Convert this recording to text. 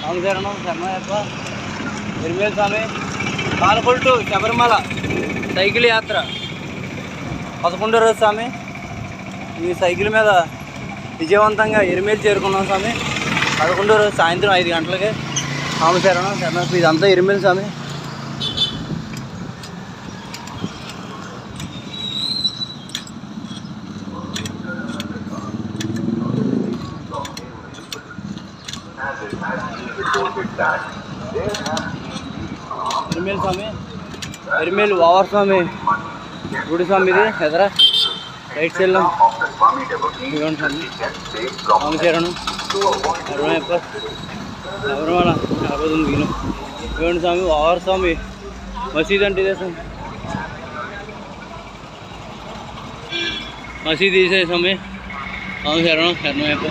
శరణం శరణయ్యప్ప. ఎరిమేలు స్వామి Palakol to Sabarimala cycle యాత్ర 11వ రోజు స్వామి. ఈ సైకిల్ మీద విజయవంతంగా ఎరిమేలు చేరుకున్నాం స్వామి. 11వ రోజు సాయంత్రం 5 గంటలకి. స్వామి శరణం శరణయ్యప్ప. ఇదంతా ఎరిమేలు స్వామి. ఎరిమేలు స్వామి, ఎరిమేలు ఓవర్ స్వామి గుడి స్వామి. ఇది ఎదరా రైట్ సైడ్లో ఇవ్వండి స్వామి. స్వామి శరణం శరణయ్యప్ప. శబరిమల 49 కిలో ఇవ్వండి స్వామి. ఓవర్ స్వామి మసీద్ అంటే ఇదే స్వామి. మసీద్ తీసే స్వామి. స్వామి శరణం శరణయ్యప్ప.